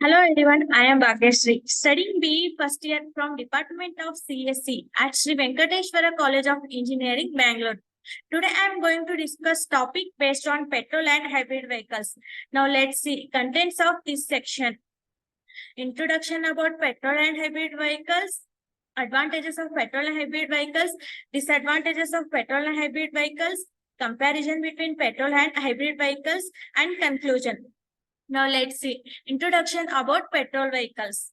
Hello everyone, I am Bhagyashree, studying BE first year from Department of CSC at Sri Venkateshwara College of Engineering, Bangalore. Today I am going to discuss topic based on petrol and hybrid vehicles. Now let's see contents of this section. Introduction about petrol and hybrid vehicles, advantages of petrol and hybrid vehicles, disadvantages of petrol and hybrid vehicles, comparison between petrol and hybrid vehicles, and conclusion. Now let's see. Introduction about petrol vehicles.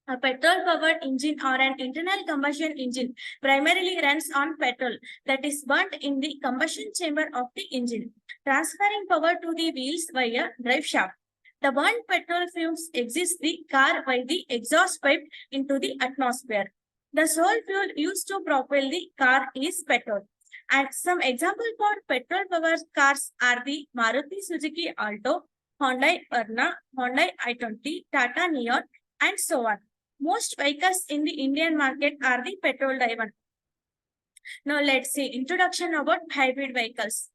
A petrol-powered engine or an internal combustion engine primarily runs on petrol that is burnt in the combustion chamber of the engine, transferring power to the wheels via drive shaft. The burnt petrol fumes exit the car by the exhaust pipe into the atmosphere. The sole fuel used to propel the car is petrol. And some examples for petrol-powered cars are the Maruti Suzuki Alto, Hyundai Verna, Hyundai i20, Tata Neon, and so on. Most vehicles in the Indian market are the petrol driven. Now let's see introduction about hybrid vehicles.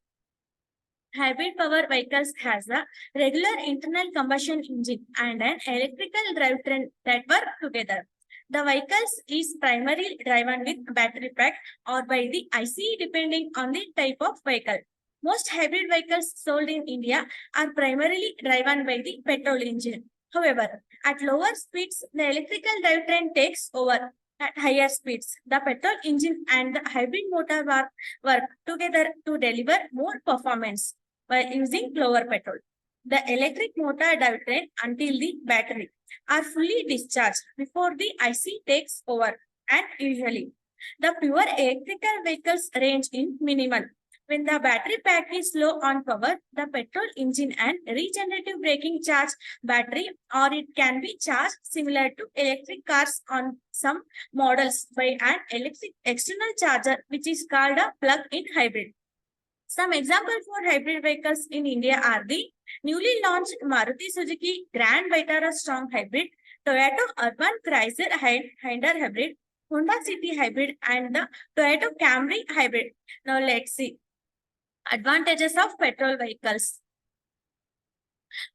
Hybrid power vehicles has a regular internal combustion engine and an electrical drivetrain that work together. The vehicles is primarily driven with battery pack or by the ICE depending on the type of vehicle. Most hybrid vehicles sold in India are primarily driven by the petrol engine. However, at lower speeds, the electrical drivetrain takes over. At higher speeds, the petrol engine and the hybrid motor work together to deliver more performance while using lower petrol. The electric motor drivetrain until the battery are fully discharged before the IC takes over, and usually the pure electrical vehicles range in minimal. When the battery pack is low on power, the petrol engine and regenerative braking charge battery, or it can be charged similar to electric cars on some models by an electric external charger, which is called a plug-in hybrid. Some examples for hybrid vehicles in India are the newly launched Maruti Suzuki Grand Vitara Strong Hybrid, Toyota Urban Chrysler Hyundai Hybrid, Honda City Hybrid, and the Toyota Camry Hybrid. Now let's see. Advantages of petrol vehicles.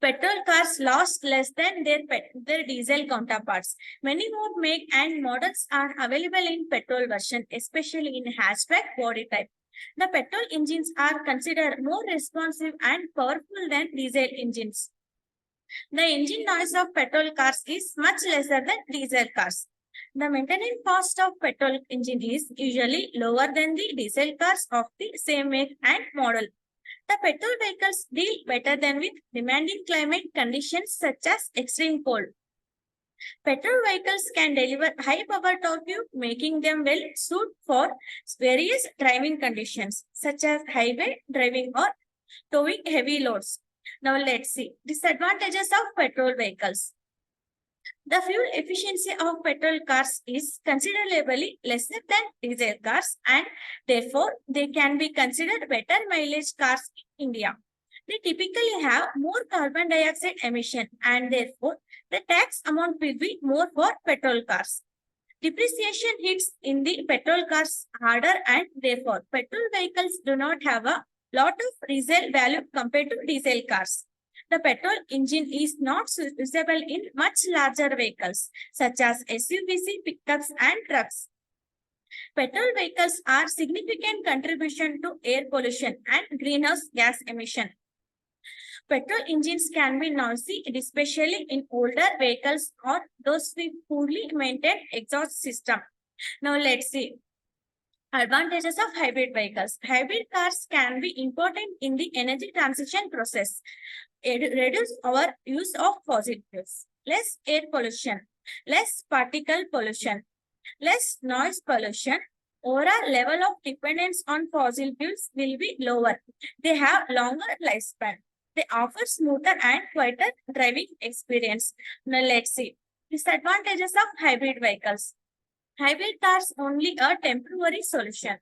Petrol cars last less than their diesel counterparts. Many more make and models are available in petrol version, especially in hatchback body type. The petrol engines are considered more responsive and powerful than diesel engines. The engine noise of petrol cars is much lesser than diesel cars. The maintenance cost of petrol engine is usually lower than the diesel cars of the same make and model. The petrol vehicles deal better than with demanding climate conditions such as extreme cold. Petrol vehicles can deliver high power torque, making them well suited for various driving conditions such as highway driving or towing heavy loads. Now let's see disadvantages of petrol vehicles. The fuel efficiency of petrol cars is considerably lesser than diesel cars, and therefore they can be considered better mileage cars in India. They typically have more carbon dioxide emission, and therefore the tax amount will be more for petrol cars. Depreciation hits in the petrol cars harder, and therefore petrol vehicles do not have a lot of resale value compared to diesel cars. The petrol engine is not usable in much larger vehicles such as SUVs, pickups, and trucks. Petrol vehicles are significant contribution to air pollution and greenhouse gas emission. Petrol engines can be noisy, especially in older vehicles or those with poorly maintained exhaust system. Now let's see. Advantages of hybrid vehicles. Hybrid cars can be important in the energy transition process. It reduces our use of fossil fuels. Less air pollution, less particle pollution, less noise pollution. Overall level of dependence on fossil fuels will be lower. They have longer lifespan. They offer smoother and quieter driving experience. Now let's see. Disadvantages of hybrid vehicles. Hybrid cars only a temporary solution.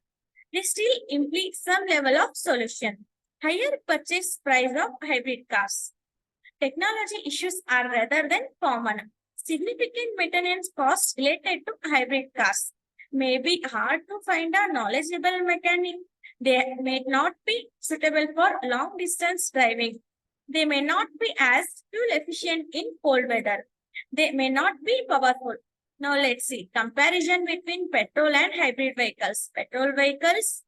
They still imply some level of solution. Higher purchase price of hybrid cars. Technology issues are rather than common. Significant maintenance costs related to hybrid cars. May be hard to find a knowledgeable mechanic. They may not be suitable for long distance driving. They may not be as fuel efficient in cold weather. They may not be powerful. Now let's see comparison between petrol and hybrid vehicles. Hybrid vehicles,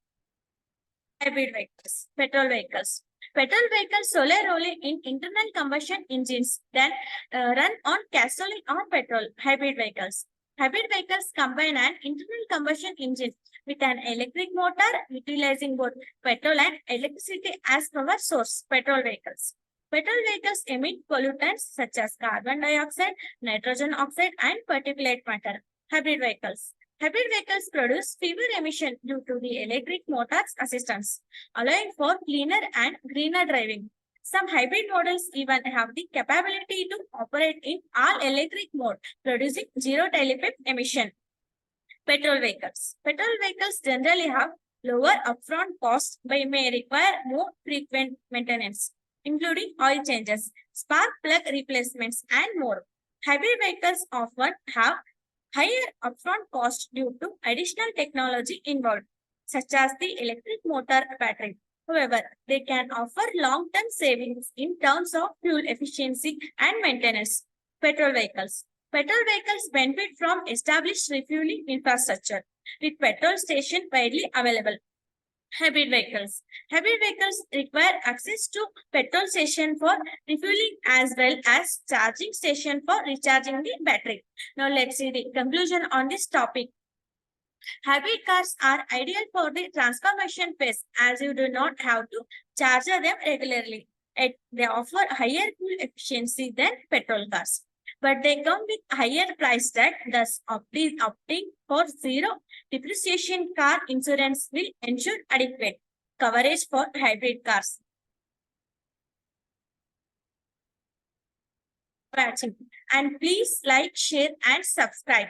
petrol vehicles. Petrol vehicles solely rely in internal combustion engines that run on gasoline or petrol. Hybrid vehicles. Hybrid vehicles combine an internal combustion engine with an electric motor utilizing both petrol and electricity as power source. Petrol vehicles. Petrol vehicles emit pollutants such as carbon dioxide, nitrogen oxide, and particulate matter. Hybrid vehicles. Hybrid vehicles produce fewer emission due to the electric motor's assistance, allowing for cleaner and greener driving. Some hybrid models even have the capability to operate in all electric mode, producing zero tailpipe emission. Petrol vehicles. Petrol vehicles generally have lower upfront costs but may require more frequent maintenance, including oil changes, spark plug replacements, and more. Hybrid vehicles often have higher upfront cost due to additional technology involved, such as the electric motor battery. However, they can offer long-term savings in terms of fuel efficiency and maintenance. Petrol vehicles. Petrol vehicles benefit from established refueling infrastructure, with petrol stations widely available. Hybrid vehicles. Hybrid vehicles require access to petrol station for refueling as well as charging station for recharging the battery. Now let's see the conclusion on this topic. Hybrid cars are ideal for the transformation phase as you do not have to charge them regularly. Yet they offer higher fuel efficiency than petrol cars. But they come with higher price tag, thus opting for zero depreciation car insurance will ensure adequate coverage for hybrid cars. And please like, share, and subscribe.